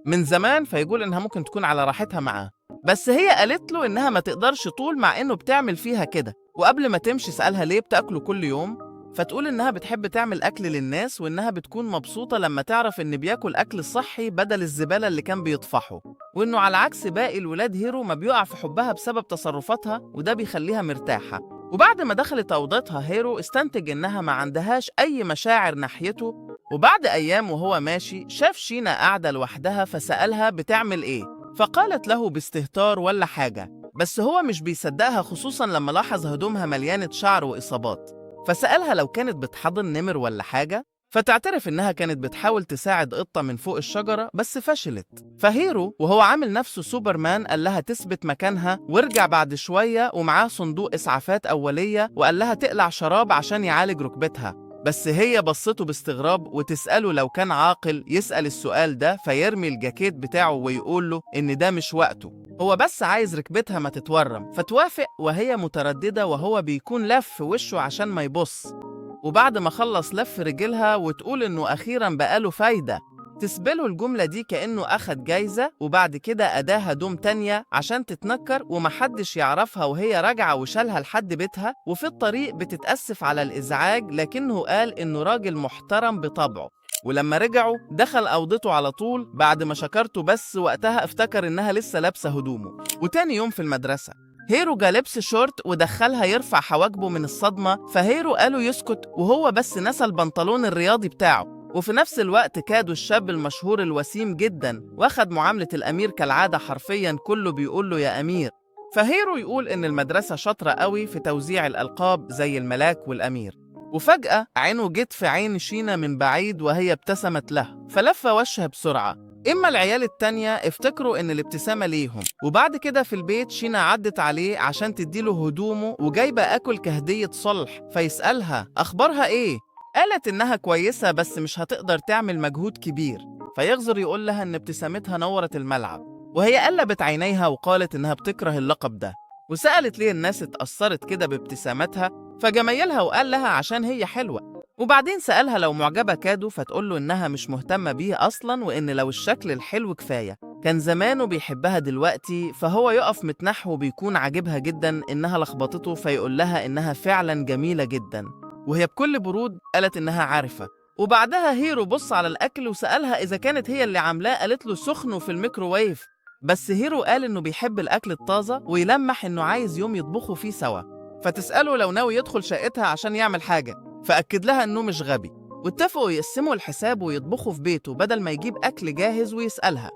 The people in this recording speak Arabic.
من زمان، فيقول إنها ممكن تكون على راحتها معاه. بس هي قالت له إنها ما تقدرش طول مع إنه بتعمل فيها كده. وقبل ما تمشي سألها ليه بتاكلوا كل يوم، فتقول إنها بتحب تعمل أكل للناس، وإنها بتكون مبسوطة لما تعرف إن بياكل أكل صحي بدل الزبالة اللي كان بيطفحه، وإنه على عكس باقي الولاد هيرو ما بيقع في حبها بسبب تصرفاتها، وده بيخليها مرتاحة. وبعد ما دخلت أوضتها هيرو استنتج إنها ما عندهاش أي مشاعر ناحيته. وبعد أيام وهو ماشي شاف شينا قاعدة لوحدها، فسألها بتعمل إيه؟ فقالت له باستهتار ولا حاجة، بس هو مش بيصدقها، خصوصا لما لاحظ هدومها مليانة شعر وإصابات. فسألها لو كانت بتحضن نمر ولا حاجة، فتعترف إنها كانت بتحاول تساعد قطة من فوق الشجرة بس فشلت. فهيرو وهو عامل نفسه سوبرمان قال لها تثبت مكانها، ورجع بعد شوية ومعاه صندوق إسعافات أولية، وقال لها تقلع شراب عشان يعالج ركبتها. بس هي بصته باستغراب وتسأله لو كان عاقل يسأل السؤال ده، فيرمي الجاكيت بتاعه ويقول له إن ده مش وقته، هو بس عايز ركبتها ما تتورم. فتوافق وهي مترددة، وهو بيكون لف وشه عشان ما يبص. وبعد ما خلص لف رجلها وتقول إنه أخيراً بقاله فايدة، تسبله الجملة دي كأنه أخد جايزة. وبعد كده أداها هدوم تانية عشان تتنكر ومحدش يعرفها، وهي راجعة وشالها لحد بيتها. وفي الطريق بتتأسف على الإزعاج، لكنه قال إنه راجل محترم بطبعه. ولما رجعوا دخل أوضته على طول بعد ما شكرته، بس وقتها افتكر إنها لسه لابسة هدومه. وتاني يوم في المدرسة هيرو جا لبس شورت ودخلها يرفع حواجبه من الصدمة، فهيرو قاله يسكت، وهو بس نسى البنطلون الرياضي بتاعه. وفي نفس الوقت كادو الشاب المشهور الوسيم جدا واخد معاملة الأمير كالعادة، حرفيا كله بيقول له يا أمير. فهيرو يقول إن المدرسة شاطرة قوي في توزيع الألقاب زي الملاك والأمير. وفجأة عينه جت في عين شينا من بعيد وهي ابتسمت له، فلف وشها بسرعة. إما العيال التانية افتكروا إن الابتسامة ليهم. وبعد كده في البيت شينا عدت عليه عشان تديله هدومه وجايبة أكل كهدية صلح، فيسألها أخبارها إيه؟ قالت إنها كويسة بس مش هتقدر تعمل مجهود كبير. فيغزر يقول لها إن ابتسامتها نورت الملعب، وهي قلبت عينيها وقالت إنها بتكره اللقب ده. وسألت ليه الناس اتأثرت كده بابتسامتها، فجميلها وقال لها عشان هي حلوة. وبعدين سألها لو معجبة كادو، فتقول له إنها مش مهتمة بيه أصلا، وإن لو الشكل الحلو كفاية كان زمانه بيحبها دلوقتي. فهو يقف متنحو وبيكون عاجبها جدا إنها لخبطته، فيقول لها إنها فعلا جميلة جدا، وهي بكل برود قالت إنها عارفة. وبعدها هيرو بص على الأكل وسألها إذا كانت هي اللي عاملاه، قالت له سخنه في الميكروويف. بس هيرو قال إنه بيحب الأكل الطازة، ويلمح إنه عايز يوم يطبخوا فيه سوا. فتسأله لو ناوي يدخل شقتها عشان يعمل حاجة، فأكد لها إنه مش غبي. واتفقوا يقسموا الحساب ويطبخوا في بيته بدل ما يجيب أكل جاهز ويسألها.